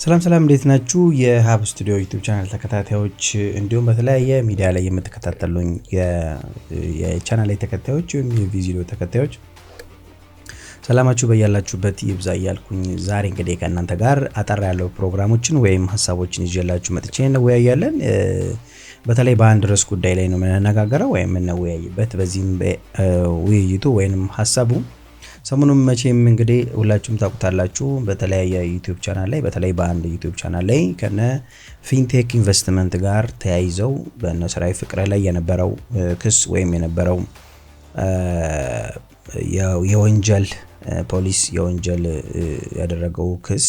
ሰላም እንዴት ናችሁ? የሀብ ስቱዲዮ ዩቲዩብ ቻናል ተከታታዮች እንዲሁም በተለያየ ሚዲያ ላይ የምትከታተሉኝ የቻናል ላይ ተከታዮች ወይም የቪዲዮ ተከታዮች ሰላማችሁ በያላችሁበት ይብዛ እያልኩኝ ዛሬ እንግዲህ ከእናንተ ጋር አጠር ያለው ፕሮግራሞችን ወይም ሐሳቦችን ይዤላችሁ መጥቼ እንወያያለን። በተለይ በአንድ ርዕስ ጉዳይ ላይ ነው የምንነጋገረው ወይም እንወያይበት። በዚህም ውይይቱ ወይንም ሐሳቡ ሰሞኑን መቼም እንግዲህ ሁላችሁም ታውቁታላችሁ በተለያየ ዩቲዩብ ቻናል ላይ በተለይ በአንድ ዩቲዩብ ቻናል ላይ ከነ ፊንቴክ ኢንቨስትመንት ጋር ተያይዘው በነሰራይ ፍቅረ ላይ የነበረው ክስ ወይም የነበረው የወንጀል ፖሊስ የወንጀል ያደረገው ክስ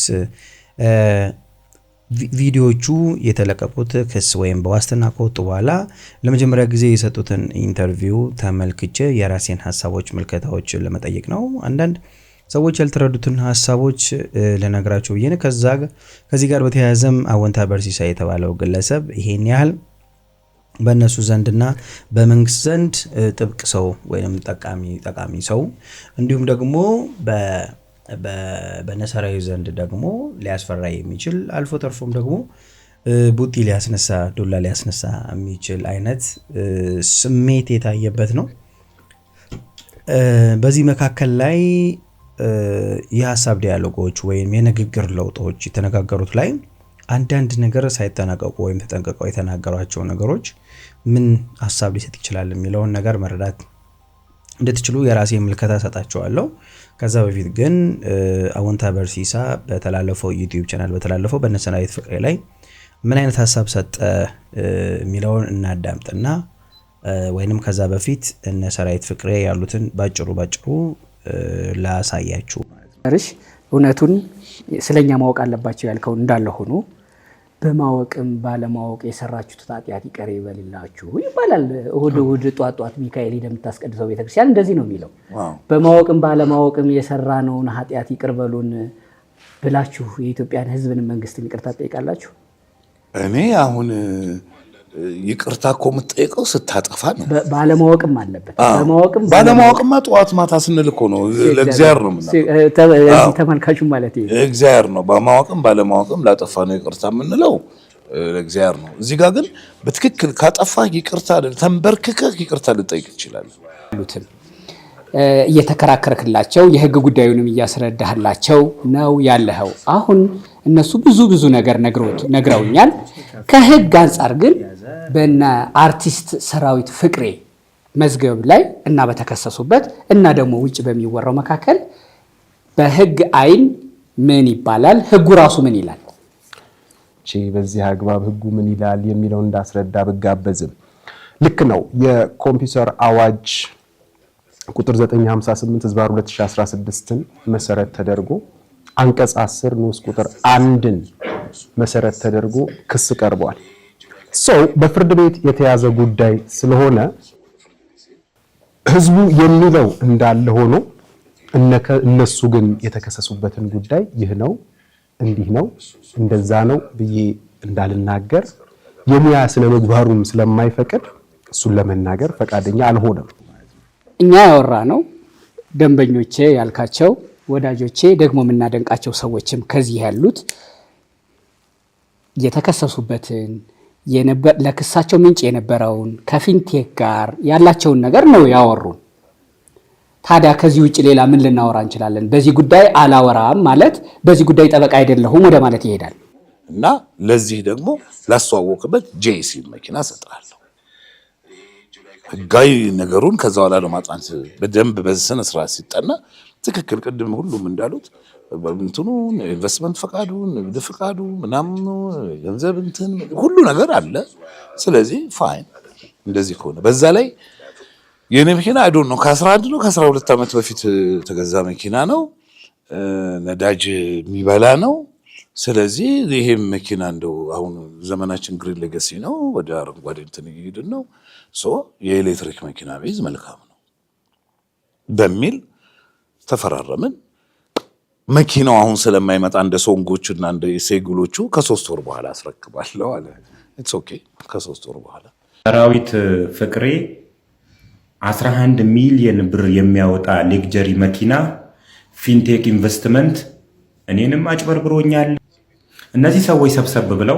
ቪዲዮቹ የተለቀቁት ክስ ወይም በዋስትና ከወጡ በኋላ ለመጀመሪያ ጊዜ የሰጡትን ኢንተርቪው ተመልክቼ የራሴን ሐሳቦች መልከታዎችን ለመጠየቅ ነው። አንዳንድ ሰዎች ያልተረዱትን ሐሳቦች ለነግራቸው ይሄን ከዚህ ጋር በተያያዘም አወንታ በርሲሳ የተባለው ግለሰብ ይሄን ያህል በእነሱ ዘንድና በመንግስት ዘንድ ጥብቅ ሰው ወይንም ጠቃሚ ሰው እንዲሁም ደግሞ በነሰራዊ ዘንድ ደግሞ ሊያስፈራ የሚችል አልፎ ተርፎም ደግሞ ቡጢ ሊያስነሳ ዱላ ሊያስነሳ የሚችል አይነት ስሜት የታየበት ነው። በዚህ መካከል ላይ የሐሳብ ዲያሎጎች ወይም የንግግር ለውጦች የተነጋገሩት ላይ አንዳንድ ነገር ሳይጠናቀቁ ወይም ተጠንቀቀው የተናገሯቸው ነገሮች ምን ሐሳብ ሊሰጥ ይችላል የሚለውን ነገር መረዳት እንድትችሉ የራሴ ምልከታ ሰጣቸዋለሁ። ከዛ በፊት ግን አወንታ በርሲሳ በተላለፈው ዩቲዩብ ቻናል በተላለፈው በነሰራዊት ፍቅሬ ላይ ምን አይነት ሐሳብ ሰጠ የሚለውን እናዳምጥና ወይንም ከዛ በፊት ነሰራዊት ፍቅሬ ያሉትን ባጭሩ ላሳያችሁ ማለት ነው። እውነቱን ስለኛ ማወቅ አለባቸው ያልከው እንዳለ ሆኖ በማወቅም ባለማወቅ የሰራችሁት ኃጢአት ይቅር ይበልላችሁ ይባላል። እሁድ ጧት ሚካኤል እንደምታስቀድሰው ቤተክርስቲያን እንደዚህ ነው የሚለው። በማወቅም ባለማወቅም የሰራነውን ኃጢአት ይቅር በሉን ብላችሁ የኢትዮጵያን ሕዝብን መንግስትን ይቅርታ ጠይቃላችሁ። እኔ አሁን ይቅርታ እኮ የምትጠይቀው ስታጠፋ ነው። ባለማወቅም አለበት። ባለማወቅማ ጠዋት ማታ ስንል እኮ ነው ለእግዚአብሔር ነው የምናለው። ተመልካቹ ማለት ይሄ እግዚአብሔር ነው። በማወቅም ባለማወቅም ላጠፋ ነው ይቅርታ የምንለው ለእግዚአብሔር ነው። እዚህ ጋር ግን በትክክል ካጠፋ ይቅርታ ተንበርክከህ ይቅርታ ልጠይቅ ይችላል። እየተከራከርክላቸው የህግ ጉዳዩንም እያስረዳህላቸው ነው ያለኸው። አሁን እነሱ ብዙ ነገር ነግረውኛል። ከህግ አንጻር ግን በእነ አርቲስት ሰራዊት ፍቅሬ መዝገብ ላይ እና በተከሰሱበት እና ደግሞ ውጭ በሚወራው መካከል በህግ አይን ምን ይባላል? ህጉ ራሱ ምን ይላል? በዚህ አግባብ ህጉ ምን ይላል የሚለው እንዳስረዳ ብጋበዝም ልክ ነው። የኮምፒውተር አዋጅ ቁጥር 958 ዝባር 2016ን መሰረት ተደርጎ አንቀጽ 10 ንዑስ ቁጥር 1ን መሰረት ተደርጎ ክስ ቀርቧል። በፍርድ ቤት የተያዘ ጉዳይ ስለሆነ ህዝቡ የሚለው እንዳለ ሆኖ እነሱ ግን የተከሰሱበትን ጉዳይ ይህ ነው እንዲህ ነው እንደዛ ነው ብዬ እንዳልናገር የሙያ ስነ ምግባሩም ስለማይፈቅድ እሱን ለመናገር ፈቃደኛ አልሆነም። እኛ ያወራ ነው ደንበኞቼ ያልካቸው ወዳጆቼ ደግሞ የምናደንቃቸው ሰዎችም ከዚህ ያሉት የተከሰሱበትን ለክሳቸው ምንጭ የነበረውን ከፊንቴክ ጋር ያላቸውን ነገር ነው ያወሩ። ታዲያ ከዚህ ውጭ ሌላ ምን ልናወራ እንችላለን? በዚህ ጉዳይ አላወራም ማለት በዚህ ጉዳይ ጠበቃ አይደለሁም ወደ ማለት ይሄዳል። እና ለዚህ ደግሞ ላስተዋወቅበት ጄሲ መኪና ሰጥራለሁ። ህጋዊ ነገሩን ከዛ በኋላ ነው ማጥናት በደንብ በስነ ስርዓት ሲጠና ትክክል ቅድም ሁሉም እንዳሉት እንትኑ ኢንቨስትመንት ፈቃዱን ንግድ ፈቃዱ ምናምን ገንዘብ እንትን ሁሉ ነገር አለ። ስለዚህ ፋይን እንደዚህ ከሆነ በዛ ላይ የኔ መኪና አይዶን ነው ከ11 ነው ከ12 ዓመት በፊት ተገዛ መኪና ነው። ነዳጅ የሚበላ ነው። ስለዚህ ይሄ መኪና እንደው አሁን ዘመናችን ግሪን ሌጋሲ ነው ወደ አረንጓዴ እንትን እየሄድን ነው። የኤሌክትሪክ መኪና ቢዝ መልካም ነው በሚል ተፈራረምን። መኪናው አሁን ስለማይመጣ እንደ ሶንጎቹና እንደ ሴጉሎቹ ከ3 ወር በኋላ አስረክባለሁ አለ። ኢትስ ኦኬ ከ3 ወር በኋላ ሰራዊት ፍቅሬ 11 ሚሊዮን ብር የሚያወጣ ሌክጀሪ መኪና ፊንቴክ ኢንቨስትመንት እኔንም አጭበርብሮኛል። እነዚህ ሰዎች ሰብሰብ ብለው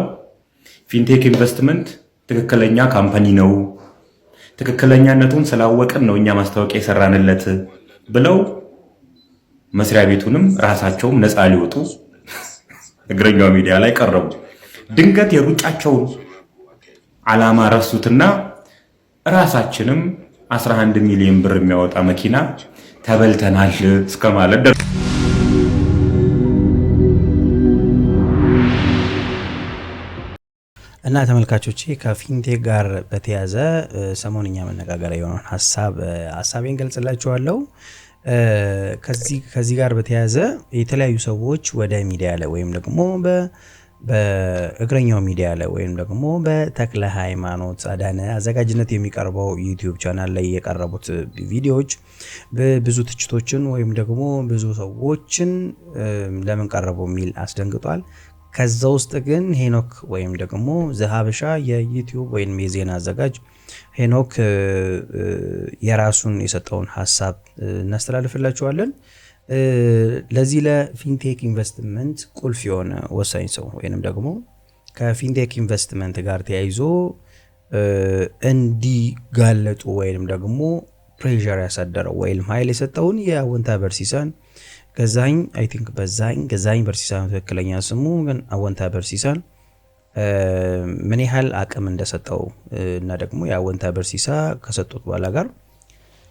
ፊንቴክ ኢንቨስትመንት ትክክለኛ ካምፓኒ ነው፣ ትክክለኛነቱን ስላወቅን ነው እኛ ማስታወቂያ የሰራንለት ብለው መስሪያ ቤቱንም ራሳቸውም ነፃ ሊወጡ እግረኛው ሚዲያ ላይ ቀረቡ። ድንገት የሩጫቸውን ዓላማ ረሱትና ራሳችንም 11 ሚሊዮን ብር የሚያወጣ መኪና ተበልተናል እስከ ማለት ደረሱ። እና ተመልካቾቼ ከፊንቴክ ጋር በተያዘ ሰሞንኛ መነጋገሪያ የሆነውን ሀሳቤን ገልጽላችኋለሁ። ከዚህ ጋር በተያዘ የተለያዩ ሰዎች ወደ ሚዲያ ላይ ወይም ደግሞ በእግረኛው ሚዲያ ላይ ወይም ደግሞ በተክለ ሃይማኖት አዳነ አዘጋጅነት የሚቀርበው ዩቲዩብ ቻናል ላይ የቀረቡት ቪዲዮዎች ብዙ ትችቶችን ወይም ደግሞ ብዙ ሰዎችን ለምን ቀረቡ የሚል አስደንግጧል። ከዛ ውስጥ ግን ሄኖክ ወይም ደግሞ ዘሀበሻ የዩቲዩብ ወይም የዜና አዘጋጅ ሄኖክ የራሱን የሰጠውን ሀሳብ እናስተላልፍላችኋለን። ለዚህ ለፊንቴክ ኢንቨስትመንት ቁልፍ የሆነ ወሳኝ ሰው ወይንም ደግሞ ከፊንቴክ ኢንቨስትመንት ጋር ተያይዞ እንዲጋለጡ ወይንም ደግሞ ፕሬሸር ያሳደረው ወይም ኃይል የሰጠውን የአወንታ በርሲሳን ገዛኝ አይ ቲንክ ገዛኝ በርሲሳን ትክክለኛ ስሙ ግን አወንታ በርሲሳን ምን ያህል አቅም እንደሰጠው እና ደግሞ የአወንታ በርሲሳ ከሰጡት በኋላ ጋር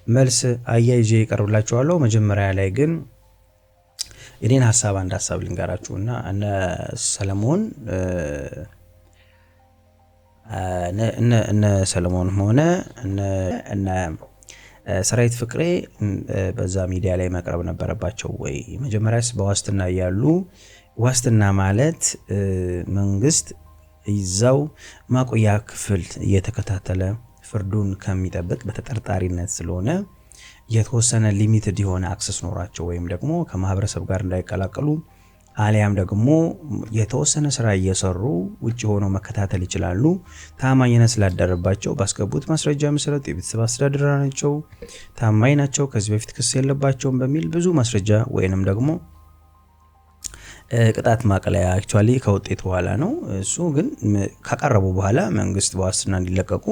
መልስ አያይዤ ይቀርብላችኋለሁ። መጀመሪያ ላይ ግን የኔን ሀሳብ አንድ ሀሳብ ልንገራችሁና እነ ሰለሞን ሆነ እነ ሰራዊት ፍቅሬ በዛ ሚዲያ ላይ መቅረብ ነበረባቸው ወይ? መጀመሪያስ በዋስትና ያሉ ዋስትና ማለት መንግስት ይዛው ማቆያ ክፍል እየተከታተለ ፍርዱን ከሚጠብቅ በተጠርጣሪነት ስለሆነ የተወሰነ ሊሚትድ የሆነ አክሰስ ኖራቸው ወይም ደግሞ ከማህበረሰብ ጋር እንዳይቀላቀሉ አሊያም ደግሞ የተወሰነ ስራ እየሰሩ ውጪ ሆነው መከታተል ይችላሉ። ታማኝነት ስላደረባቸው ባስገቡት ማስረጃ መሰረት የቤተሰብ አስተዳደር ናቸው፣ ታማኝ ናቸው፣ ከዚህ በፊት ክስ የለባቸውም በሚል ብዙ ማስረጃ ወይንም ደግሞ ቅጣት ማቅለያ አክቹአሊ ከውጤት በኋላ ነው። እሱ ግን ካቀረቡ በኋላ መንግስት በዋስትና እንዲለቀቁ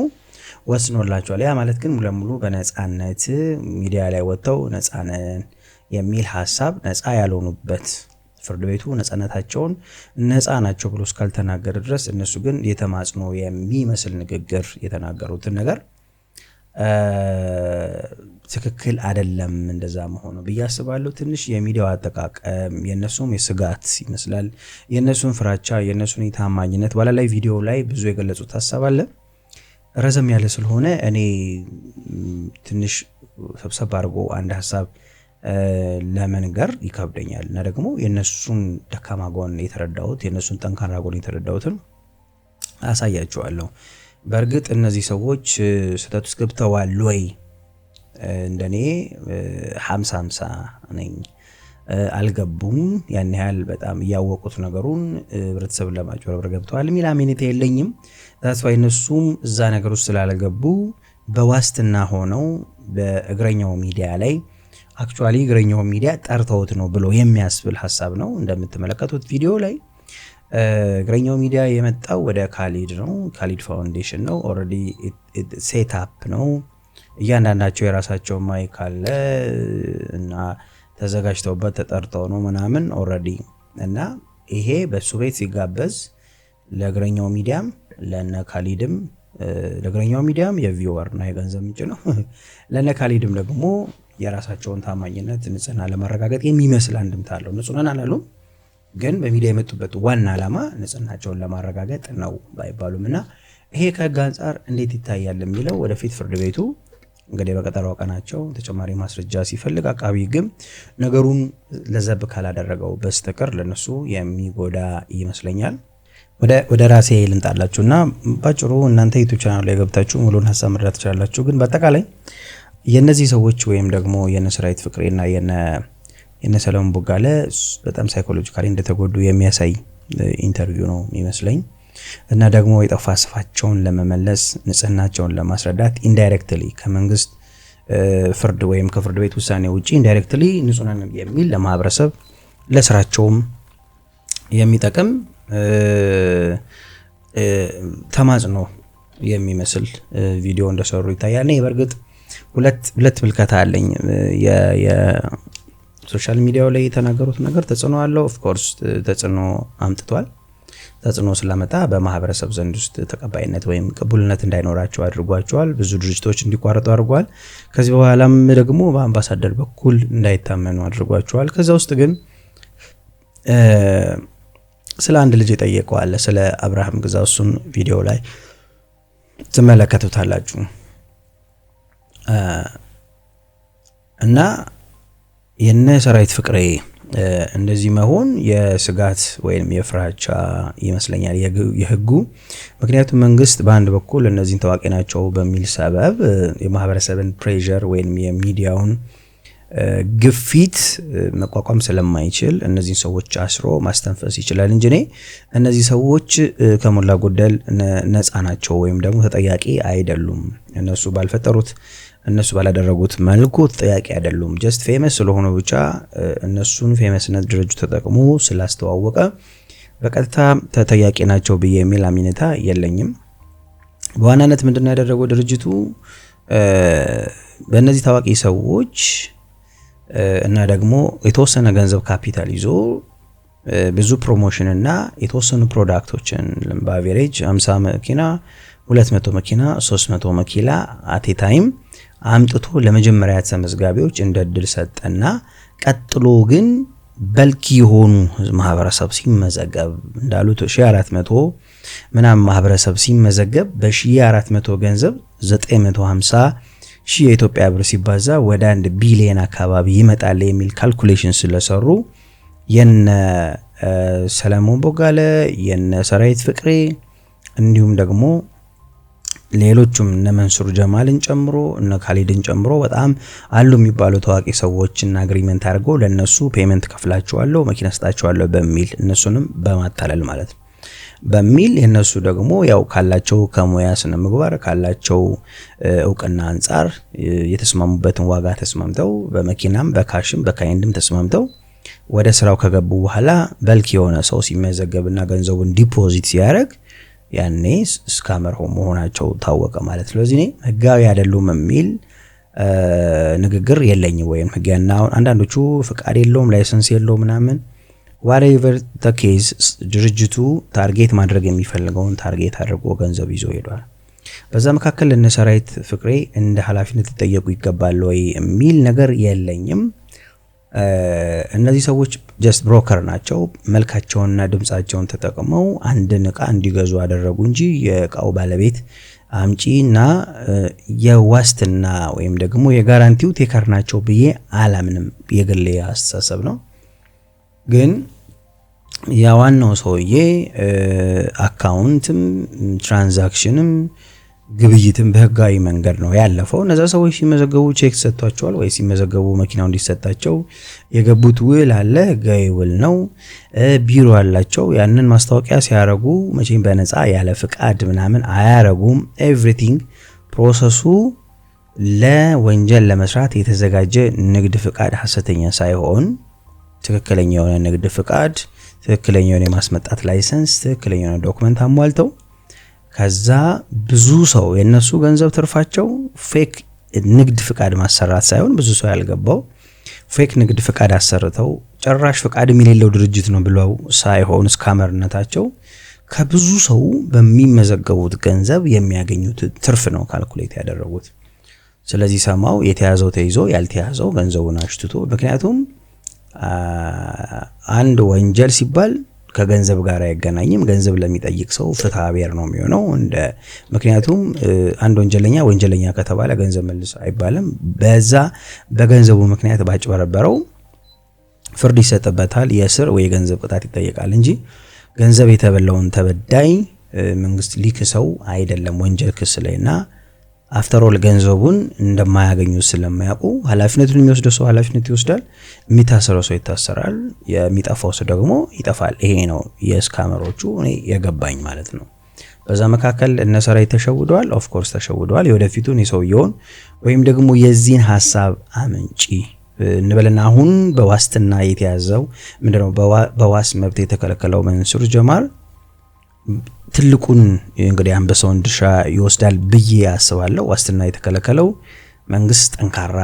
ወስኖላቸዋል። ያ ማለት ግን ሙሉ ለሙሉ በነፃነት ሚዲያ ላይ ወጥተው ነፃነን የሚል ሀሳብ ነፃ ያልሆኑበት ፍርድ ቤቱ ነፃነታቸውን ነፃ ናቸው ብሎ እስካልተናገረ ድረስ እነሱ ግን የተማጽኖ የሚመስል ንግግር የተናገሩትን ነገር ትክክል አይደለም እንደዛ መሆኑ ብዬ አስባለሁ። ትንሽ የሚዲያው አጠቃቀም የነሱም የስጋት ይመስላል፣ የነሱን ፍራቻ፣ የነሱን ታማኝነት ባላ ላይ ቪዲዮ ላይ ብዙ የገለጹት ሀሳብ አለ። ረዘም ያለ ስለሆነ እኔ ትንሽ ሰብሰብ አድርጎ አንድ ሀሳብ ለመንገር ይከብደኛል እና ደግሞ የነሱን ደካማ ጎን የተረዳሁት የነሱን ጠንካራ ጎን የተረዳሁትን አሳያቸዋለሁ። በእርግጥ እነዚህ ሰዎች ስህተት ውስጥ ገብተዋል ወይ? እንደኔ 50-50 ነኝ። አልገቡም። ያን ያህል በጣም እያወቁት ነገሩን ህብረተሰብን ለማጭበርበር ገብተዋል የሚል አሜኒቲ የለኝም። ታስፋይ እነሱም እዛ ነገር ውስጥ ስላልገቡ በዋስትና ሆነው በእግረኛው ሚዲያ ላይ አክቹአሊ እግረኛው ሚዲያ ጠርተውት ነው ብሎ የሚያስብል ሀሳብ ነው። እንደምትመለከቱት ቪዲዮ ላይ እግረኛው ሚዲያ የመጣው ወደ ካሊድ ነው። ካሊድ ፋውንዴሽን ነው። ኦልሬዲ ሴት አፕ ነው። እያንዳንዳቸው የራሳቸው ማይክ አለ እና ተዘጋጅተውበት ተጠርተው ነው ምናምን ኦልሬዲ እና ይሄ በሱ ቤት ሲጋበዝ ለእግረኛው ሚዲያም ለነ ካሊድም ለእግረኛው ሚዲያም የቪወር እና የገንዘብ ምንጭ ነው። ለነ ካሊድም ደግሞ የራሳቸውን ታማኝነት ንጽህና ለማረጋገጥ የሚመስል አንድምታ አለው። ንጹህና አላሉም ግን በሚዲያ የመጡበት ዋና ዓላማ ንጽህናቸውን ለማረጋገጥ ነው ባይባሉም እና ይሄ ከህግ አንጻር እንዴት ይታያል የሚለው ወደፊት ፍርድ ቤቱ እንግዲህ በቀጠሮ ቀናቸው ተጨማሪ ማስረጃ ሲፈልግ አቃቢ ህግም ነገሩን ለዘብ ካላደረገው በስተቀር ለነሱ የሚጎዳ ይመስለኛል። ወደ ራሴ ልንጣላችሁና ባጭሩ እናንተ ዩቲዩብ ቻናል ላይ ገብታችሁ ሙሉን ሀሳብ መረዳት ትችላላችሁ። ግን በአጠቃላይ የነዚህ ሰዎች ወይም ደግሞ የነ ሰራዊት ፍቅሬና የነ ሰለሞን ቦጋለ በጣም ሳይኮሎጂካሊ እንደተጎዱ የሚያሳይ ኢንተርቪው ነው የሚመስለኝ እና ደግሞ የጠፋ ስፋቸውን ለመመለስ ንጽህናቸውን ለማስረዳት ኢንዳይሬክትሊ ከመንግስት ፍርድ ወይም ከፍርድ ቤት ውሳኔ ውጪ ኢንዳይሬክትሊ ንጹህ ነን የሚል ለማህበረሰብ ለስራቸውም የሚጠቅም ተማጽኖ የሚመስል ቪዲዮ እንደሰሩ ይታያል። እኔ በእርግጥ ሁለት ምልከታ አለኝ። የሶሻል ሚዲያው ላይ የተናገሩት ነገር ተጽዕኖ አለው። ኦፍ ኮርስ ተጽዕኖ አምጥቷል። ተጽዕኖ ስላመጣ በማህበረሰብ ዘንድ ውስጥ ተቀባይነት ወይም ቅቡልነት እንዳይኖራቸው አድርጓቸዋል። ብዙ ድርጅቶች እንዲቋረጡ አድርጓል። ከዚህ በኋላም ደግሞ በአምባሳደር በኩል እንዳይታመኑ አድርጓቸዋል። ከዛ ውስጥ ግን ስለ አንድ ልጅ የጠየቀው አለ፣ ስለ አብርሃም ግዛው። እሱን ቪዲዮ ላይ ትመለከቱታላችሁ። እና የነ ሰራዊት ፍቅሬ እንደዚህ መሆን የስጋት ወይም የፍራቻ ይመስለኛል የህጉ። ምክንያቱም መንግስት በአንድ በኩል እነዚህን ታዋቂ ናቸው በሚል ሰበብ የማህበረሰብን ፕሬዠር ወይም የሚዲያውን ግፊት መቋቋም ስለማይችል እነዚህን ሰዎች አስሮ ማስተንፈስ ይችላል እንጂ እነዚህ ሰዎች ከሞላ ጎደል ነፃ ናቸው ወይም ደግሞ ተጠያቂ አይደሉም። እነሱ ባልፈጠሩት እነሱ ባላደረጉት መልኩ ተጠያቂ አይደሉም። ጀስት ፌመስ ስለሆኑ ብቻ እነሱን ፌመስነት ድርጅቱ ተጠቅሞ ስላስተዋወቀ በቀጥታ ተጠያቂ ናቸው ብዬ የሚል አሚነታ የለኝም። በዋናነት ምንድነው ያደረገው ድርጅቱ በእነዚህ ታዋቂ ሰዎች እና ደግሞ የተወሰነ ገንዘብ ካፒታል ይዞ ብዙ ፕሮሞሽን እና የተወሰኑ ፕሮዳክቶችን በአቨሬጅ 50 መኪና፣ 200 መኪና፣ 300 መኪና አቴ ታይም አምጥቶ ለመጀመሪያ ተመዝጋቢዎች እንደ እድል ሰጠና ቀጥሎ ግን በልኪ የሆኑ ማህበረሰብ ሲመዘገብ እንዳሉት 1400 ምናምን ማህበረሰብ ሲመዘገብ በ1400 ገንዘብ 950 ሺህ የኢትዮጵያ ብር ሲባዛ ወደ 1 ቢሊዮን አካባቢ ይመጣል የሚል ካልኩሌሽን ስለሰሩ የነ ሰለሞን ቦጋለ የነ ሰራዊት ፍቅሬ እንዲሁም ደግሞ ሌሎችም እነ መንሱር ጀማልን ጨምሮ እነ ካሊድን ጨምሮ በጣም አሉ የሚባሉ ታዋቂ ሰዎችን አግሪመንት አድርገው ለነሱ ፔመንት ከፍላቸዋለሁ መኪና ስጣቸዋለሁ በሚል እነሱንም በማታለል ማለት ነው በሚል የነሱ ደግሞ ያው ካላቸው ከሙያ ስነ ምግባር ካላቸው እውቅና አንፃር የተስማሙበትን ዋጋ ተስማምተው በመኪናም በካሽም በካይንድም ተስማምተው ወደ ስራው ከገቡ በኋላ በልክ የሆነ ሰው ሲመዘገብና ገንዘቡን ዲፖዚት ሲያደርግ ያኔ ስካመር መሆናቸው ታወቀ ማለት። ስለዚህ እኔ ህጋዊ አይደሉም የሚል ንግግር የለኝም። ወይም ህጋና አንዳንዶቹ ፍቃድ የለውም ላይሰንስ የለውም ምናምን whatever the case ድርጅቱ ታርጌት ማድረግ የሚፈልገውን ታርጌት አድርጎ ገንዘብ ይዞ ሄዷል። በዛ መካከል እነ ሰራዊት ፍቅሬ እንደ ኃላፊነት ሊጠየቁ ይገባል ወይ የሚል ነገር የለኝም። እነዚህ ሰዎች ጀስት ብሮከር ናቸው። መልካቸውንና ድምጻቸውን ተጠቅመው አንድን ዕቃ እንዲገዙ አደረጉ እንጂ የዕቃው ባለቤት አምጪና የዋስትና ወይም ደግሞ የጋራንቲው ቴከር ናቸው ብዬ አላምንም። የግሌ አስተሳሰብ ነው። ግን ያዋናው ሰውዬ አካውንትም ትራንዛክሽንም ግብይትም በህጋዊ መንገድ ነው ያለፈው። እነዛ ሰዎች ሲመዘገቡ ቼክ ሰጥቷቸዋል ወይ ሲመዘገቡ መኪናው እንዲሰጣቸው የገቡት ውል አለ፣ ህጋዊ ውል ነው። ቢሮ አላቸው። ያንን ማስታወቂያ ሲያረጉ መቼም በነፃ ያለ ፍቃድ ምናምን አያረጉም። ኤቭሪቲንግ ፕሮሰሱ ለወንጀል ለመስራት የተዘጋጀ ንግድ ፍቃድ ሐሰተኛ ሳይሆን ትክክለኛ የሆነ ንግድ ፍቃድ፣ ትክክለኛ የሆነ የማስመጣት ላይሰንስ፣ ትክክለኛ የሆነ ዶክመንት አሟልተው ከዛ ብዙ ሰው የነሱ ገንዘብ ትርፋቸው ፌክ ንግድ ፍቃድ ማሰራት ሳይሆን ብዙ ሰው ያልገባው ፌክ ንግድ ፍቃድ አሰርተው ጭራሽ ፍቃድ የሌለው ድርጅት ነው ብለው ሳይሆን ስካመርነታቸው ከብዙ ሰው በሚመዘገቡት ገንዘብ የሚያገኙት ትርፍ ነው ካልኩሌት ያደረጉት። ስለዚህ ሰማው የተያዘው ተይዞ ያልተያዘው ገንዘቡን አሽትቶ ምክንያቱም አንድ ወንጀል ሲባል ከገንዘብ ጋር አይገናኝም። ገንዘብ ለሚጠይቅ ሰው ፍትሐ ብሔር ነው የሚሆነው ምክንያቱም አንድ ወንጀለኛ ከተባለ ገንዘብ መልስ አይባልም። በዛ በገንዘቡ ምክንያት ባጭበረበረው ፍርድ ይሰጥበታል፣ የእስር ወይ የገንዘብ ቅጣት ይጠየቃል እንጂ ገንዘብ የተበላውን ተበዳይ መንግስት ሊክሰው አይደለም ወንጀል ክስ ላይና አፍተር ኦል ገንዘቡን እንደማያገኙ ስለማያውቁ ኃላፊነቱን የሚወስደው ሰው ኃላፊነት ይወስዳል፣ የሚታሰረው ሰው ይታሰራል፣ የሚጠፋው ሰው ደግሞ ይጠፋል። ይሄ ነው የስካመሮቹ እኔ የገባኝ ማለት ነው። በዛ መካከል እነ ሰራዊት ተሸውደዋል። ኦፍ ኮርስ ተሸውደዋል። የወደፊቱን የሰውየውን ወይም ደግሞ የዚህን ሐሳብ አመንጪ እንበልና አሁን በዋስትና የተያዘው ምንድነው በዋስ መብት የተከለከለው መንሱር ጀማል ትልቁን እንግዲህ አንበሳውን ድርሻ ይወስዳል ብዬ አስባለሁ። ዋስትና የተከለከለው መንግስት ጠንካራ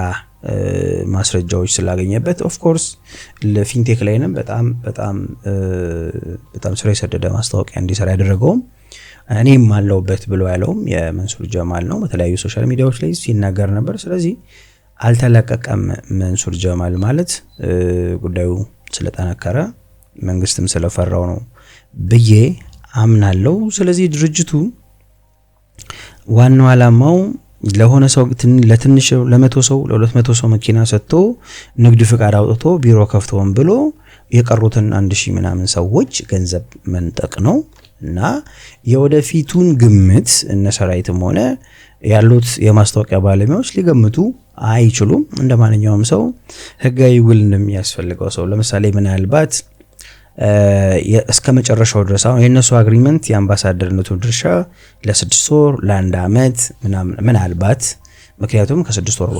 ማስረጃዎች ስላገኘበት ኦፍ ኮርስ ለፊንቴክ ላይንም በጣም ስራ የሰደደ ማስታወቂያ እንዲሰራ ያደረገውም እኔም አለውበት ብሎ ያለውም የመንሱር ጀማል ነው። በተለያዩ ሶሻል ሚዲያዎች ላይ ሲናገር ነበር። ስለዚህ አልተለቀቀም መንሱር ጀማል ማለት ጉዳዩ ስለጠነከረ መንግስትም ስለፈራው ነው ብዬ አምናለሁ። ስለዚህ ድርጅቱ ዋናው ዓላማው ለሆነ ሰው ለትንሽ ለ100 ሰው ለ200 ሰው መኪና ሰጥቶ ንግድ ፍቃድ አውጥቶ ቢሮ ከፍተውን ብሎ የቀሩትን 1000 ምናምን ሰዎች ገንዘብ መንጠቅ ነው እና የወደፊቱን ግምት እነ ሰራዊትም ሆነ ያሉት የማስታወቂያ ባለሙያዎች ሊገምቱ አይችሉም። እንደማንኛውም ሰው ህጋዊ ውል እንደሚያስፈልገው ሰው ለምሳሌ ምናልባት እስከ መጨረሻው ድረስ አሁን የነሱ አግሪመንት የአምባሳደርነቱ ድርሻ ለ6 ወር ለ1 አመት ምናልባት ምክንያቱም ከ6 ወር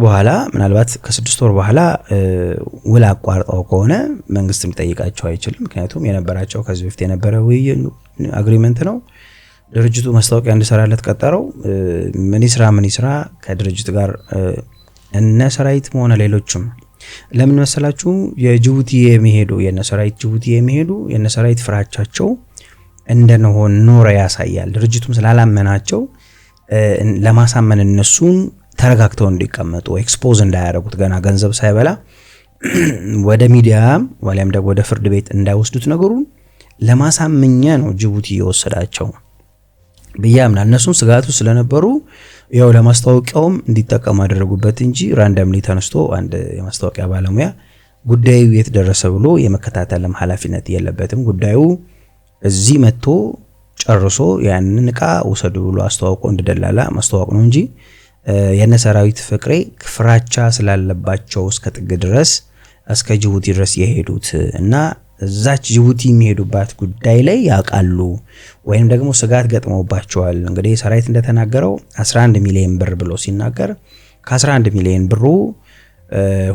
በኋላ ምናልባት ከ6 ወር በኋላ ውል አቋርጠው ከሆነ መንግስት ሊጠይቃቸው አይችልም። ምክንያቱም የነበራቸው ከዚህ በፊት የነበረ አግሪመንት ነው። ድርጅቱ ማስታወቂያ እንዲሰራለት ቀጠረው። ምን ይስራ ከድርጅት ጋር እነ ሰራዊትም ሆነ ሌሎችም ለምን መሰላችሁ የጅቡቲ የሚሄዱ የነሰራዊት ጅቡቲ የሚሄዱ የነሰራዊት ፍራቻቸው እንደነሆነ ኖረ ያሳያል። ድርጅቱም ስላላመናቸው ለማሳመን እነሱን ተረጋግተው እንዲቀመጡ ኤክስፖዝ እንዳያደርጉት ገና ገንዘብ ሳይበላ ወደ ሚዲያ ወለም ደግሞ ወደ ፍርድ ቤት እንዳይወስዱት ነገሩን ለማሳመኛ ነው ጅቡቲ የወሰዳቸው በያምና እነሱም ስጋቱ ስለነበሩ ያው ለማስታወቂያውም እንዲጠቀሙ አደረጉበት እንጂ ራንደምሊ ተነስቶ አንድ የማስታወቂያ ባለሙያ ጉዳዩ የተደረሰ ብሎ የመከታተልም ኃላፊነት የለበትም። ጉዳዩ እዚህ መጥቶ ጨርሶ ያንን ዕቃ ወሰዱ ብሎ አስተዋውቆ እንደደላላ ማስተዋወቅ ነው እንጂ የነ ሰራዊት ፍቅሬ ፍራቻ ስላለባቸው እስከ ጥግ ድረስ እስከ ጅቡቲ ድረስ የሄዱት እና እዛች ጅቡቲ የሚሄዱባት ጉዳይ ላይ ያቃሉ ወይም ደግሞ ስጋት ገጥሞባቸዋል። እንግዲህ ሰራዊት እንደተናገረው 11 ሚሊዮን ብር ብሎ ሲናገር ከ11 ሚሊዮን ብሩ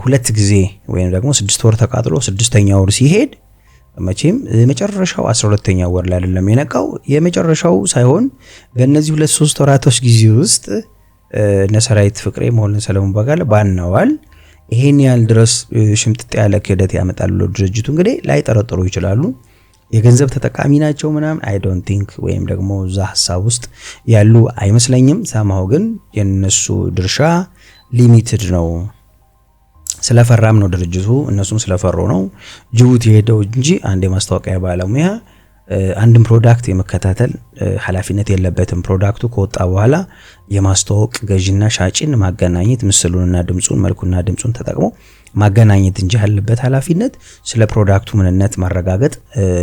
ሁለት ጊዜ ወይም ደግሞ 6 ወር ተቃጥሎ 6ኛው ወር ሲሄድ መቼም የመጨረሻው 12ኛው ወር ላይ አይደለም የነቃው የመጨረሻው ሳይሆን በእነዚህ 2-3 ወራቶች ጊዜ ውስጥ ነሰራዊት ፍቅሬ መሆኑን ሰለሞን ባጋለ ባናዋል ይሄን ያህል ድረስ ሽምጥጥ ያለ ክህደት ያመጣሉ። ድርጅቱ እንግዲህ ላይ ጠረጥሩ ይችላሉ የገንዘብ ተጠቃሚ ናቸው ምናምን አይ ዶንት ቲንክ ወይም ደግሞ እዛ ሐሳብ ውስጥ ያሉ አይመስለኝም። ሳማው ግን የነሱ ድርሻ ሊሚትድ ነው። ስለፈራም ነው ድርጅቱ እነሱም ስለፈሩ ነው ጅቡቲ ሄደው እንጂ አንድ የማስታወቂያ ባለሙያ አንድም ፕሮዳክት የመከታተል ኃላፊነት የለበትም። ፕሮዳክቱ ከወጣ በኋላ የማስተዋወቅ ገዢና ሻጭን ማገናኘት ምስሉንና ድምጹን መልኩና ድምጹን ተጠቅሞ ማገናኘት እንጂ ያለበት ኃላፊነት ስለ ፕሮዳክቱ ምንነት ማረጋገጥ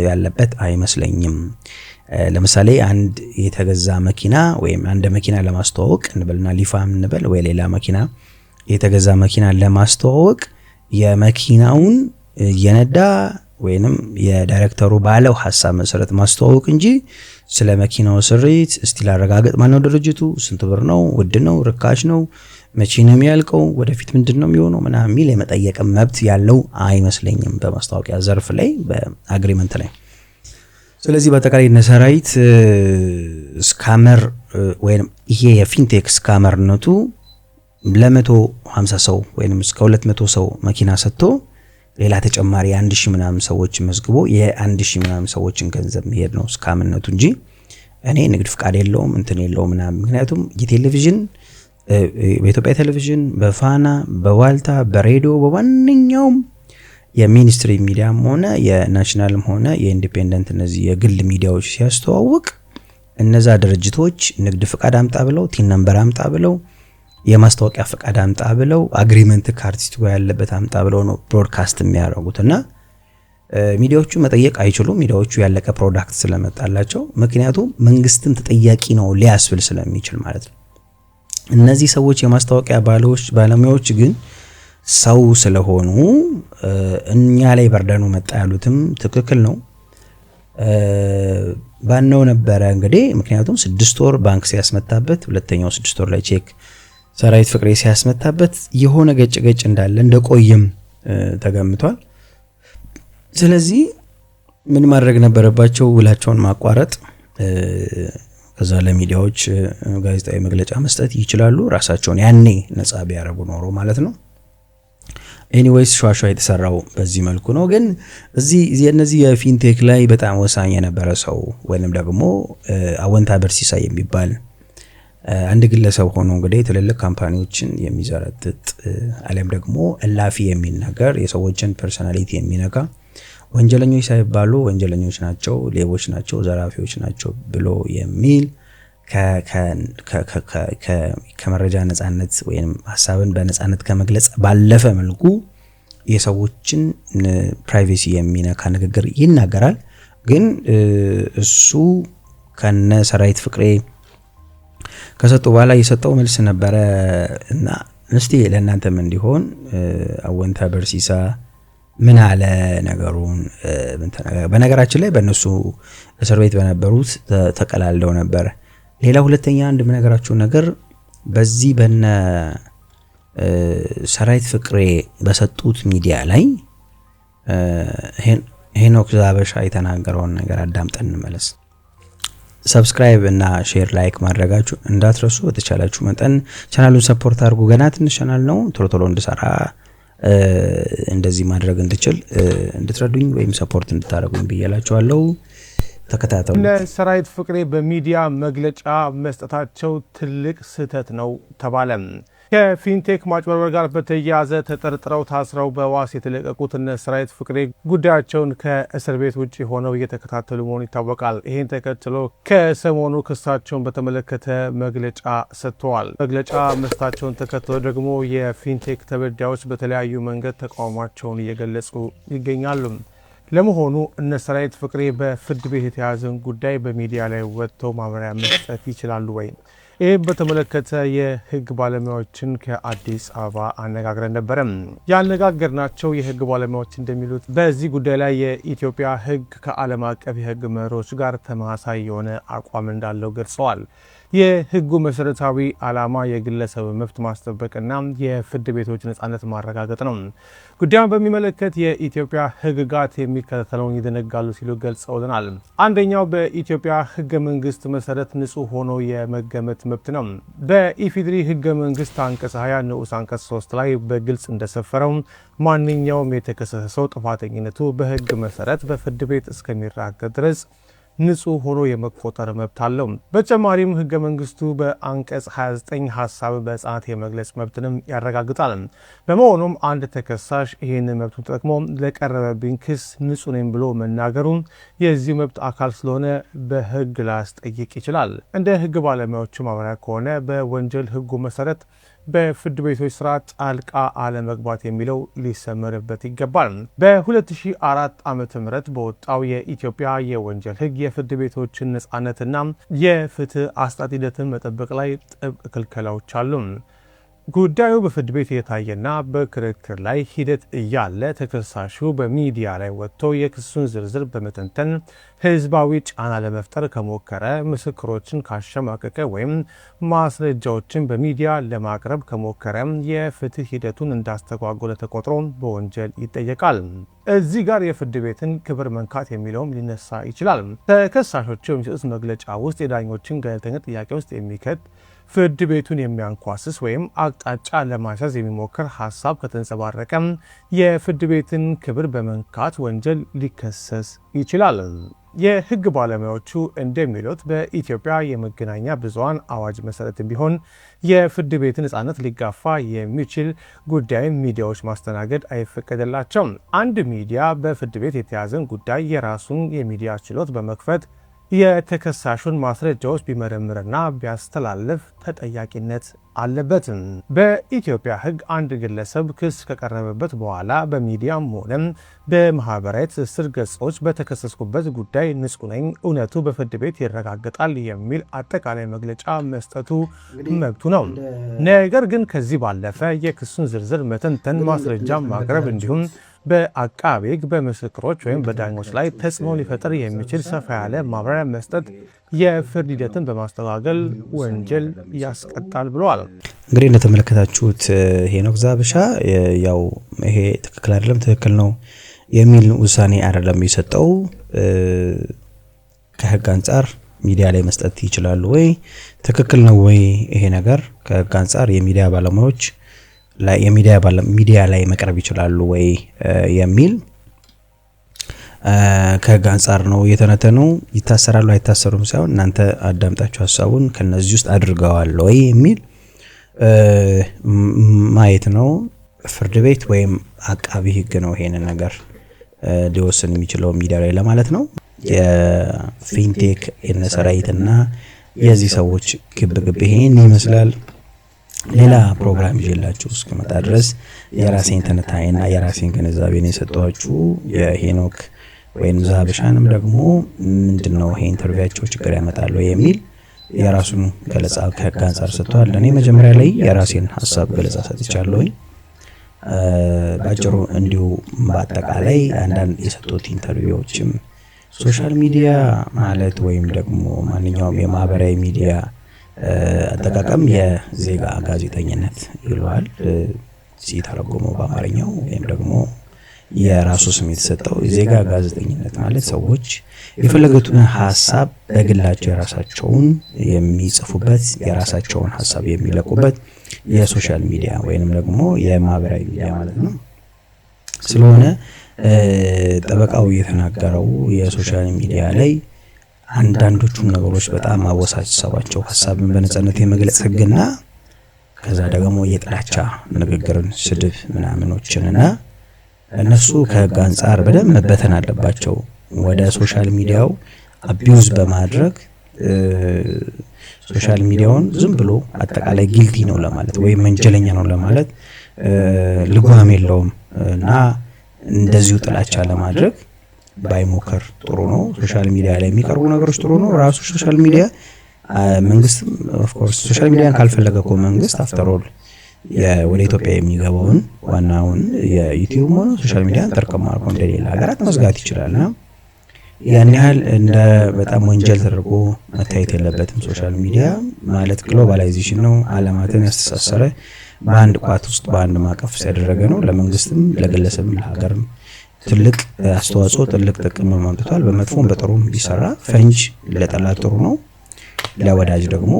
ያለበት አይመስለኝም። ለምሳሌ አንድ የተገዛ መኪና ወይም አንድ መኪና ለማስተዋወቅ እንበልና ሊፋም እንበል ወይ ሌላ መኪና የተገዛ መኪና ለማስተዋወቅ የመኪናውን የነዳ ወይንም የዳይሬክተሩ ባለው ሐሳብ መሰረት ማስተዋወቅ እንጂ ስለ መኪናው ስሪት እስቲ ላረጋግጥ ማነው ድርጅቱ ስንት ብር ነው ውድ ነው ርካሽ ነው መቼ ነው የሚያልቀው ወደፊት ምንድነው የሚሆነው ምናምን የሚል የመጠየቅ መብት ያለው አይመስለኝም በማስታወቂያ ዘርፍ ላይ በአግሪመንት ላይ። ስለዚህ በአጠቃላይ ነሰራዊት ስካመር ወይንም ይሄ የፊንቴክ ስካመርነቱ ለ150 ሰው ወይንም እስከ 200 ሰው መኪና ሰጥቶ ሌላ ተጨማሪ 1000 ምናምን ሰዎች መዝግቦ የ1000 ምናምን ሰዎችን ገንዘብ መሄድ ነው ስካምነቱ እንጂ እኔ ንግድ ፍቃድ የለውም እንትን የለውም ምናምን። ምክንያቱም የቴሌቪዥን በኢትዮጵያ ቴሌቪዥን በፋና በዋልታ በሬዲዮ በማንኛውም የሚኒስትሪ ሚዲያም ሆነ የናሽናልም ሆነ የኢንዲፔንደንት እነዚህ የግል ሚዲያዎች ሲያስተዋውቅ እነዛ ድርጅቶች ንግድ ፍቃድ አምጣ ብለው ቲን ነምበር አምጣ ብለው የማስታወቂያ ፍቃድ አምጣ ብለው አግሪመንት ከአርቲስቱ ጋር ያለበት አምጣ ብለው ነው ብሮድካስት የሚያደርጉትና ሚዲያዎቹ መጠየቅ አይችሉም። ሚዲያዎቹ ያለቀ ፕሮዳክት ስለመጣላቸው ምክንያቱም መንግስትን ተጠያቂ ነው ሊያስብል ስለሚችል ማለት ነው። እነዚህ ሰዎች የማስታወቂያ ባለሙያዎች ግን ሰው ስለሆኑ እኛ ላይ በርደኑ መጣ ያሉትም ትክክል ነው ባነው ነበረ እንግዲህ ምክንያቱም 6 ወር ባንክ ሲያስመታበት ሁለተኛው 6 ወር ላይ ቼክ ሰራዊት ፍቅሬ ሲያስመታበት የሆነ ገጭ እንዳለ እንደቆየም ተገምቷል። ስለዚህ ምን ማድረግ ነበረባቸው? ውላቸውን ማቋረጥ፣ ከዛ ለሚዲያዎች ጋዜጣዊ መግለጫ መስጠት ይችላሉ። ራሳቸውን ያኔ ነጻ ቢያረጉ ኖሮ ማለት ነው። ኤኒዌይስ ሸዋሸዋ የተሰራው በዚህ መልኩ ነው። ግን እነዚህ የፊንቴክ ላይ በጣም ወሳኝ የነበረ ሰው ወይንም ደግሞ አወንታ በርሲሳ የሚባል አንድ ግለሰብ ሆኖ እንግዲህ ትልልቅ ካምፓኒዎችን የሚዘረጥጥ አለም ደግሞ እላፊ የሚናገር የሰዎችን ፐርሰናሊቲ የሚነካ ወንጀለኞች ሳይባሉ ወንጀለኞች ናቸው፣ ሌቦች ናቸው፣ ዘራፊዎች ናቸው ብሎ የሚል ከመረጃ ነጻነት ወይም ሀሳብን በነጻነት ከመግለጽ ባለፈ መልኩ የሰዎችን ፕራይቬሲ የሚነካ ንግግር ይናገራል። ግን እሱ ከነ ሰራዊት ፍቅሬ ከሰጡ በኋላ የሰጠው መልስ ነበረ እና እስቲ ለእናንተም እንዲሆን አወንታ በርሲሳ ምን አለ ነገሩን። በነገራችን ላይ በእነሱ እስር ቤት በነበሩት ተቀላልደው ነበር። ሌላ ሁለተኛ አንድ ምነገራችሁ ነገር በዚህ በነ ሰራዊት ፍቅሬ በሰጡት ሚዲያ ላይ ሄኖክ ዛበሻ የተናገረውን ነገር አዳምጠን እንመለስ። ሰብስክራይብ እና ሼር ላይክ ማድረጋችሁ እንዳትረሱ። በተቻላችሁ መጠን ቻናሉን ሰፖርት አድርጉ። ገና ትንሽ ቻናል ነው፣ ቶሎ ቶሎ እንድሰራ እንደዚህ ማድረግ እንድችል እንድትረዱኝ ወይም ሰፖርት እንድታደርጉኝ ብያላችኋለሁ። ተከታተሉ። ሰራዊት ፍቅሬ በሚዲያ መግለጫ መስጠታቸው ትልቅ ስህተት ነው ተባለ። ከፊንቴክ ማጭበርበር ጋር በተያያዘ ተጠርጥረው ታስረው በዋስ የተለቀቁት እነ ሰራዊት ፍቅሬ ጉዳያቸውን ከእስር ቤት ውጭ ሆነው እየተከታተሉ መሆኑ ይታወቃል። ይህን ተከትሎ ከሰሞኑ ክሳቸውን በተመለከተ መግለጫ ሰጥተዋል። መግለጫ መስጠታቸውን ተከትሎ ደግሞ የፊንቴክ ተበዳዮች በተለያዩ መንገድ ተቃውሟቸውን እየገለጹ ይገኛሉ። ለመሆኑ እነ ሰራዊት ፍቅሬ በፍርድ ቤት የተያዘን ጉዳይ በሚዲያ ላይ ወጥተው ማብራሪያ መስጠት ይችላሉ ወይ? ይህም በተመለከተ የህግ ባለሙያዎችን ከአዲስ አበባ አነጋግረን ነበረ። ያነጋገርናቸው የህግ ባለሙያዎች እንደሚሉት በዚህ ጉዳይ ላይ የኢትዮጵያ ህግ ከዓለም አቀፍ የህግ መርሆች ጋር ተመሳሳይ የሆነ አቋም እንዳለው ገልጸዋል። የህጉ መሰረታዊ ዓላማ የግለሰብ መብት ማስጠበቅና የፍርድ ቤቶች ነጻነት ማረጋገጥ ነው። ጉዳዩን በሚመለከት የኢትዮጵያ ህግጋት የሚከተለውን ይደነጋሉ ሲሉ ገልጸውልናል። አንደኛው በኢትዮጵያ ህገ መንግስት መሰረት ንጹህ ሆኖ የመገመት መብት ነው። በኢፌዴሪ ህገ መንግስት አንቀጽ 20 ንዑስ አንቀጽ 3 ላይ በግልጽ እንደሰፈረው ማንኛውም የተከሰሰ ሰው ጥፋተኝነቱ በህግ መሰረት በፍርድ ቤት እስከሚረጋገጥ ድረስ ንጹህ ሆኖ የመቆጠር መብት አለው። በተጨማሪም ህገ መንግስቱ በአንቀጽ 29 ሀሳብ በነጻነት የመግለጽ መብትንም ያረጋግጣል። በመሆኑም አንድ ተከሳሽ ይህንን መብቱን ተጠቅሞ ለቀረበብኝ ክስ ንጹህ ነኝ ብሎ መናገሩ የዚህ መብት አካል ስለሆነ በህግ ላያስጠይቅ ይችላል። እንደ ህግ ባለሙያዎቹ ማብራሪያ ከሆነ በወንጀል ህጉ መሰረት በፍርድ ቤቶች ስራ ጣልቃ አለመግባት የሚለው ሊሰመርበት ይገባል። በ2004 ዓ.ም በወጣው የኢትዮጵያ የወንጀል ህግ የፍርድ ቤቶችን ነጻነትና የፍትህ አሰጣጥ ሂደትን መጠበቅ ላይ ጥብቅ ክልከላዎች አሉ። ጉዳዩ በፍርድ ቤት የታየና በክርክር ላይ ሂደት እያለ ተከሳሹ በሚዲያ ላይ ወጥቶ የክሱን ዝርዝር በመተንተን ህዝባዊ ጫና ለመፍጠር ከሞከረ፣ ምስክሮችን ካሸማቀቀ ወይም ማስረጃዎችን በሚዲያ ለማቅረብ ከሞከረ የፍትህ ሂደቱን እንዳስተጓጎለ ተቆጥሮ በወንጀል ይጠየቃል። እዚህ ጋር የፍርድ ቤትን ክብር መንካት የሚለውም ሊነሳ ይችላል። ተከሳሾቹ የሚሰጡት መግለጫ ውስጥ የዳኞችን ገለልተኝነት ጥያቄ ውስጥ የሚከት፣ ፍርድ ቤቱን የሚያንኳስስ ወይም አቅጣጫ ለማስያዝ የሚሞክር ሀሳብ ከተንጸባረቀ የፍርድ ቤትን ክብር በመንካት ወንጀል ሊከሰስ ይችላል። የህግ ባለሙያዎቹ እንደሚሉት በኢትዮጵያ የመገናኛ ብዙሃን አዋጅ መሰረት ቢሆን የፍርድ ቤትን ነጻነት ሊጋፋ የሚችል ጉዳይን ሚዲያዎች ማስተናገድ አይፈቀድላቸውም። አንድ ሚዲያ በፍርድ ቤት የተያዘን ጉዳይ የራሱን የሚዲያ ችሎት በመክፈት የተከሳሹን ማስረጃዎች ቢመረምርና ቢያስተላልፍ ተጠያቂነት አለበት። በኢትዮጵያ ህግ አንድ ግለሰብ ክስ ከቀረበበት በኋላ በሚዲያም ሆነ በማህበራዊ ትስስር ገጾች በተከሰስኩበት ጉዳይ ንጹህ ነኝ፣ እውነቱ በፍርድ ቤት ይረጋገጣል የሚል አጠቃላይ መግለጫ መስጠቱ መብቱ ነው። ነገር ግን ከዚህ ባለፈ የክሱን ዝርዝር መተንተን፣ ማስረጃ ማቅረብ እንዲሁም በአቃቤ ህግ በምስክሮች ወይም በዳኞች ላይ ተጽዕኖ ሊፈጥር የሚችል ሰፋ ያለ ማብራሪያ መስጠት የፍርድ ሂደትን በማስተጓገል ወንጀል ያስቀጣል ብለዋል። እንግዲህ እንደተመለከታችሁት ሄኖክ ዛበሻ ያው ይሄ ትክክል አይደለም፣ ትክክል ነው የሚል ውሳኔ አይደለም የሰጠው። ከህግ አንጻር ሚዲያ ላይ መስጠት ይችላሉ ወይ? ትክክል ነው ወይ ይሄ ነገር? ከህግ አንጻር የሚዲያ ባለሙያዎች ላይ ሚዲያ ላይ መቅረብ ይችላሉ ወይ የሚል ከህግ አንጻር ነው የተነተነው። ይታሰራሉ አይታሰሩም ሳይሆን እናንተ አዳምጣችሁ ሐሳቡን ከነዚህ ውስጥ አድርገዋል ወይ የሚል ማየት ነው። ፍርድ ቤት ወይም አቃቢ ህግ ነው ይሄንን ነገር ሊወስን የሚችለው ሚዲያ ላይ ለማለት ነው። የፊንቴክ የነሰራይትና የዚህ ሰዎች ግብግብ ይሄን ይመስላል። ሌላ ፕሮግራም ይዤላችሁ እስከመጣ ድረስ የራሴን ትንታኔና የራሴን ግንዛቤ ነው የሰጠኋችሁ። የሄኖክ ወይም ዛብሻንም ደግሞ ምንድነው ይሄ ኢንተርቪያቸው ችግር ያመጣል የሚል የራሱን ገለጻ ከህግ አንጻር ሰጥቷል። እኔ መጀመሪያ ላይ የራሴን ሐሳብ ገለጻ ሰጥቻለሁኝ። ባጭሩ እንዲሁ በአጠቃላይ አንዳንድ የሰጡት ኢንተርቪዎችም ሶሻል ሚዲያ ማለት ወይም ደግሞ ማንኛውም የማህበራዊ ሚዲያ አጠቃቀም የዜጋ ጋዜጠኝነት ይለዋል ሲተረጎመው በአማርኛው ወይም ደግሞ የራሱ ስም የተሰጠው የዜጋ ጋዜጠኝነት ማለት ሰዎች የፈለጉትን ሐሳብ በግላቸው የራሳቸውን የሚጽፉበት የራሳቸውን ሐሳብ የሚለቁበት የሶሻል ሚዲያ ወይንም ደግሞ የማህበራዊ ሚዲያ ማለት ነው። ስለሆነ ጠበቃው የተናገረው የሶሻል ሚዲያ ላይ አንዳንዶቹን ነገሮች በጣም አወሳሰባቸው። ሐሳብን በነጻነት የመግለጽ ህግና ከዛ ደግሞ የጥላቻ ንግግርን፣ ስድብ ምናምኖችንና እነሱ ከህግ አንጻር በደንብ መበተን አለባቸው። ወደ ሶሻል ሚዲያው አቢዩዝ በማድረግ ሶሻል ሚዲያውን ዝም ብሎ አጠቃላይ ጊልቲ ነው ለማለት ወይም ወንጀለኛ ነው ለማለት ልጓም የለውም እና እንደዚሁ ጥላቻ ለማድረግ ባይሞከር ጥሩ ነው። ሶሻል ሚዲያ ላይ የሚቀርቡ ነገሮች ጥሩ ነው። ራሱ ሶሻል ሚዲያ መንግስት ኦፍ ኮርስ ሶሻል ሚዲያን ካልፈለገ እኮ መንግስት አፍተር ኦል ወደ ኢትዮጵያ የሚገባውን ዋናውን የዩቲዩብ ሆነ ሶሻል ሚዲያን ጠርቀም አድርጎ እንደሌላ ሀገራት መዝጋት ይችላልና ያን ያህል እንደ በጣም ወንጀል ተደርጎ መታየት የለበትም። ሶሻል ሚዲያ ማለት ግሎባላይዜሽን ነው። ዓለማትን ያስተሳሰረ በአንድ ቋት ውስጥ በአንድ ማቀፍ ያደረገ ነው። ለመንግስትም ለግለሰብም ለሀገርም ትልቅ አስተዋጽኦ ትልቅ ጥቅም ማምጥቷል። በመጥፎም በጥሩም ቢሰራ ፈንጅ ለጠላት ጥሩ ነው፣ ለወዳጅ ደግሞ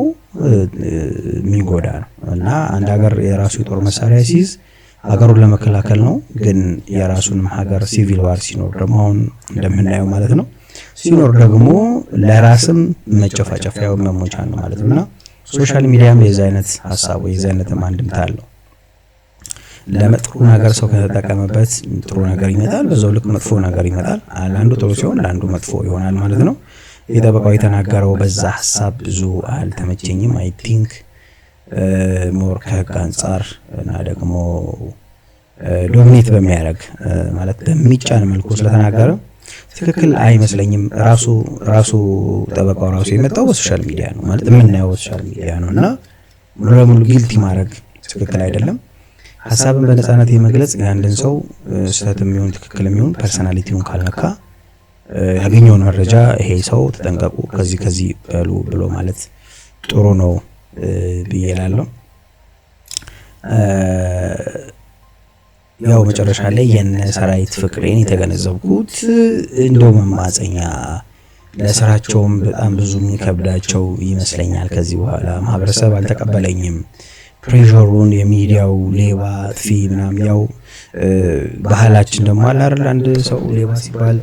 የሚጎዳ ነው እና አንድ ሀገር የራሱ የጦር መሳሪያ ሲይዝ ሀገሩን ለመከላከል ነው። ግን የራሱንም ሀገር ሲቪል ዋር ሲኖር ደግሞ አሁን እንደምናየው ማለት ነው ሲኖር ደግሞ ለራስም መጨፋጨፊያው መሞቻ ነው ማለት ነውና ሶሻል ሚዲያም የዛ አይነት ሐሳቡ የዛ አይነት አንድምታ አለው። ለመጥፎ ነገር ሰው ከተጠቀመበት ጥሩ ነገር ይመጣል፣ በዛው ልክ መጥፎ ነገር ይመጣል። አንዱ ጥሩ ሲሆን ለአንዱ መጥፎ ይሆናል ማለት ነው። የጠበቃው የተናገረው በዛ ሐሳብ ብዙ አልተመቸኝም። አይ ቲንክ ሞር ከህግ አንጻር እና ደግሞ ዶሚኔት በሚያደርግ ማለት በሚጫን መልኩ ስለተናገረ ትክክል አይመስለኝም። ራሱ ጠበቃው ራሱ የመጣው በሶሻል ሚዲያ ነው ማለት የምናየው በሶሻል ሚዲያ ነውና ሙሉ ለሙሉ ጊልቲ ማድረግ ትክክል አይደለም። ሐሳብን በነጻነት የመግለጽ የአንድን ሰው ስህተትም ይሁን ትክክልም ይሁን ፐርሰናሊቲውን ካልነካ ያገኘውን መረጃ ይሄ ሰው ተጠንቀቁ ከዚህ በሉ ብሎ ማለት ጥሩ ነው ብዬ እላለሁ። ያው መጨረሻ ላይ የነሰራዊት ፍቅሬን የተገነዘብኩት እንደው መማፀኛ ለስራቸውም በጣም ብዙ የሚከብዳቸው ይመስለኛል። ከዚህ በኋላ ማህበረሰብ አልተቀበለኝም፣ ፕሬሸሩን የሚዲያው ሌባ ጥፊ ምናምን ያው ባህላችን ደግሞ አለ አይደል አንድ ሰው ሌባ ሲባል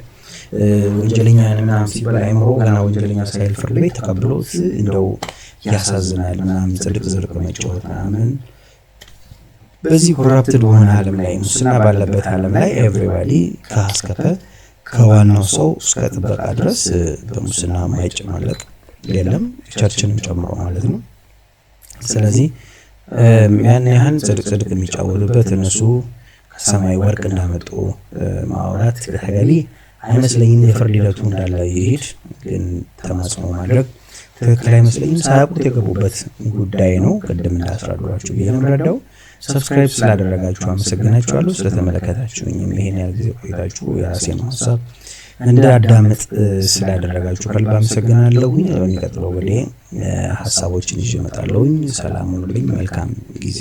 ወንጀለኛ ምናምን ሲባል አይምሮ ገና ወንጀለኛ ሳይል ፍርድ ቤት ተቀብሎት እንደው ያሳዝናል ምናምን ጽድቅ መጫወት ምናምን። በዚህ ኮራፕትድ በሆነ ዓለም ላይ ሙስና ባለበት ዓለም ላይ ኤቭሪባዲ ከአስከፈ ከዋናው ሰው እስከ ጥበቃ ድረስ በሙስና ማይጨማለቅ የለም፣ ቸርችንም ጨምሮ ማለት ነው። ስለዚህ ያን ያህል ጽድቅ የሚጫወቱበት እነሱ ከሰማይ ወርቅ እንዳመጡ ማውራት ተገቢ አይመስለኝም። የፍርድ ሂደቱ እንዳለ ይሄድ፣ ግን ተማጽኖ ማድረግ ትክክል አይመስለኝም። ሳያውቁት የገቡበት ጉዳይ ነው። ቅድም እንዳስረዳኋችሁ የምረዳው ሰብስክራይብ ስላደረጋችሁ አመሰግናችኋለሁ። ስለተመለከታችሁኝም ይሄን ያህል ጊዜ ቆይታችሁ የራሴን ሀሳብ እንዳዳምጥ ስላደረጋችሁ ከልብ አመሰግናለሁ። በሚቀጥለው ወደ ሀሳቦችን ይዤ እመጣለሁ። ሰላም ሁኑልኝ። መልካም ጊዜ